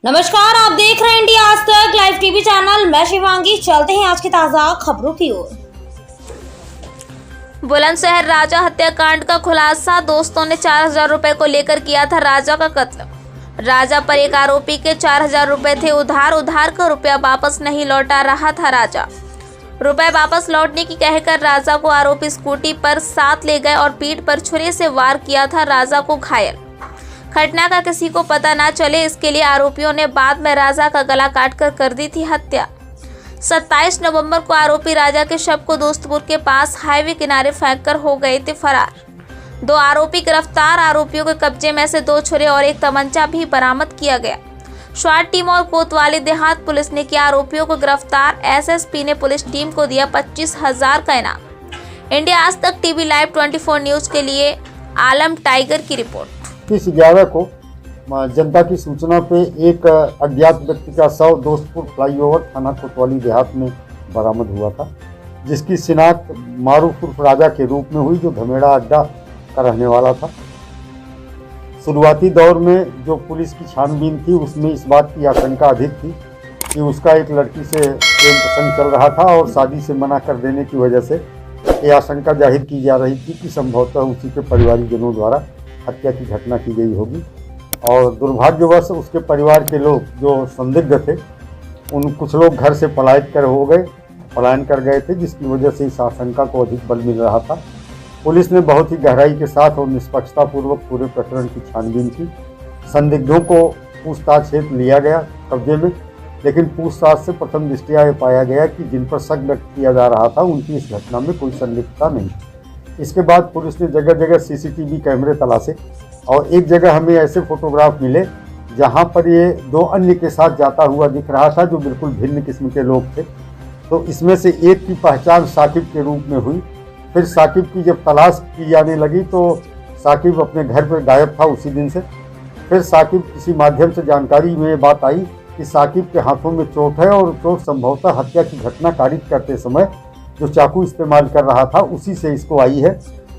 नमस्कार, आप देख रहे हैं इंडिया आज तक लाइव टीवी चैनल। मैं शिवांगी। चलते हैं आज की ताजा खबरों की ओर। बुलंदशहर राजा हत्याकांड का खुलासा। दोस्तों ने 4000 रुपए को लेकर किया था राजा का कत्ल। राजा पर एक आरोपी के 4000 रुपए थे उधार का रुपया वापस नहीं लौटा रहा था राजा। रुपए वापस लौटने की कहकर राजा को आरोपी स्कूटी पर साथ ले गए और पीठ पर छुरी से वार किया था राजा को घायल। घटना का किसी को पता ना चले, इसके लिए आरोपियों ने बाद में राजा का गला काटकर कर दी थी हत्या। 27 नवंबर को आरोपी राजा के शव को दोस्तपुर के पास हाईवे किनारे फेंककर हो गए थे फरार। 2 आरोपी गिरफ्तार। आरोपियों के कब्जे में से 2 छुरे और एक तमंचा भी बरामद किया गया। स्वाट टीम और कोतवाली देहात पुलिस ने किया आरोपियों को गिरफ्तार। एसएसपी ने पुलिस टीम को दिया 25,000 का इनाम। इंडिया आज तक टीवी लाइव 24 न्यूज के लिए आलम टाइगर की रिपोर्ट। 30/11 को जनता की सूचना पे एक अज्ञात व्यक्ति का शव दोस्तपुर फ्लाईओवर थाना कोतवाली देहात में बरामद हुआ था, जिसकी शिनाख्त मारूफ उर्फ राजा के रूप में हुई, जो धमेड़ा अड्डा का रहने वाला था। शुरुआती दौर में जो पुलिस की छानबीन थी उसमें इस बात की आशंका अधिक थी कि उसका एक लड़की से प्रेम प्रसंग चल रहा था और शादी से मना कर देने की वजह से ये आशंका जाहिर की जा रही थी कि संभवतः उसी के परिवारजनों द्वारा हत्या की घटना की गई होगी। और दुर्भाग्यवश उसके परिवार के लोग जो संदिग्ध थे, उन कुछ लोग घर से पलायन कर गए थे, जिसकी वजह से इस आशंका को अधिक बल मिल रहा था। पुलिस ने बहुत ही गहराई के साथ और निष्पक्षतापूर्वक पूरे प्रकरण की छानबीन की। संदिग्धों को पूछताछ हेतु लिया गया कब्जे में, लेकिन पूछताछ से प्रथम दृष्टया ये पाया गया कि जिन पर शक व्यक्त किया जा रहा था उनकी इस घटना में कोई संलिप्तता नहीं। इसके बाद पुलिस ने जगह जगह सीसीटीवी कैमरे तलाशे और एक जगह हमें ऐसे फोटोग्राफ मिले जहां पर ये 2 अन्य के साथ जाता हुआ दिख रहा था, जो बिल्कुल भिन्न किस्म के लोग थे। तो इसमें से एक की पहचान साकिब के रूप में हुई। फिर साकिब की जब तलाश की जाने लगी तो साकिब अपने घर पर गायब था उसी दिन से। फिर साकिब किसी माध्यम से जानकारी में बात आई कि साकिब के हाथों में चोट है और चोट संभवतः हत्या की घटना कारित करते समय जो चाकू इस्तेमाल कर रहा था उसी से इसको आई है।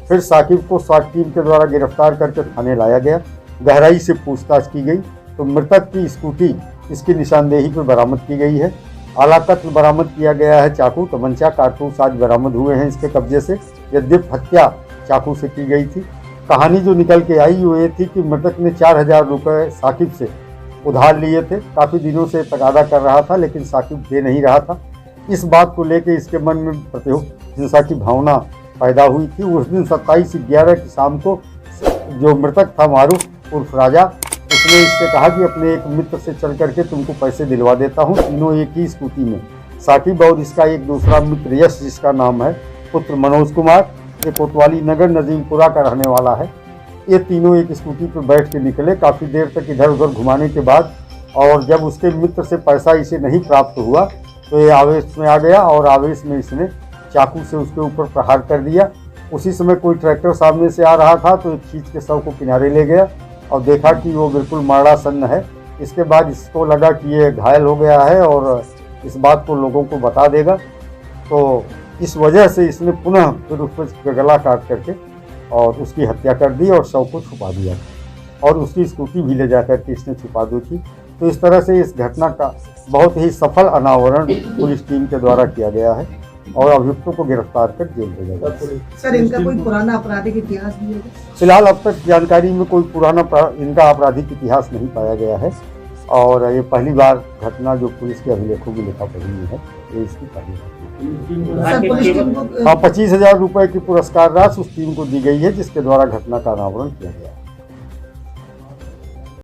फिर साकिब को स्वाट टीम के द्वारा गिरफ्तार करके थाने लाया गया। गहराई से पूछताछ की गई तो मृतक की स्कूटी इसकी निशानदेही पर बरामद की गई है। आला कत्ल बरामद किया गया है। चाकू, तमंचा, कारतूस आज बरामद हुए हैं इसके कब्जे से। यद्यप हत्या चाकू से की गई थी। कहानी जो निकल के आई वो ये थी कि मृतक ने 4000 रुपये साकिब से उधार लिए थे। काफ़ी दिनों से तगादा कर रहा था, लेकिन साकिब दे नहीं रहा था। इस बात को लेकर इसके मन में प्रतियुक्त हिंसा की भावना पैदा हुई थी। उस दिन 27/11 की शाम को जो मृतक था मारूफ उर्फ राजा, उसने इससे कहा कि अपने एक मित्र से चल करके तुमको पैसे दिलवा देता हूँ। तीनों एक ही स्कूटी में, साकिब और इसका एक दूसरा मित्र यश, जिसका नाम है पुत्र मनोज कुमार, ये कोतवाली नगर नजीमपुरा का रहने वाला है। ये तीनों एक स्कूटी पर बैठ के निकले। काफ़ी देर तक इधर उधर घुमाने के बाद और जब उसके मित्र से पैसा इसे नहीं प्राप्त हुआ तो ये आवेश में आ गया और आवेश में इसने चाकू से उसके ऊपर प्रहार कर दिया। उसी समय कोई ट्रैक्टर सामने से आ रहा था तो खींच के शव को किनारे ले गया और देखा कि वो बिल्कुल मरणासन्न है। इसके बाद इसको लगा कि ये घायल हो गया है और इस बात को लोगों को बता देगा, तो इस वजह से इसने पुनः फिर उसका गला काट करके और उसकी हत्या कर दी और शव को छुपा दिया और उसकी स्कूटी भी ले जा करके इसने छुपा दी थी। तो इस तरह से इस घटना का बहुत ही सफल अनावरण पुलिस टीम के द्वारा किया गया है और अभियुक्तों को गिरफ्तार कर जेल भेजा गया। सर, इनका कोई पुराना आपराधिक इतिहास भी है? फिलहाल अब तक जानकारी में कोई पुराना इनका आपराधिक इतिहास नहीं पाया गया है और ये पहली बार घटना जो पुलिस के अभिलेखों की लिखा पढ़ी है, ये इसकी पहली बार। 25,000 रुपये की पुरस्कार राशि उस टीम को दी गई है जिसके द्वारा घटना का अनावरण किया गया है।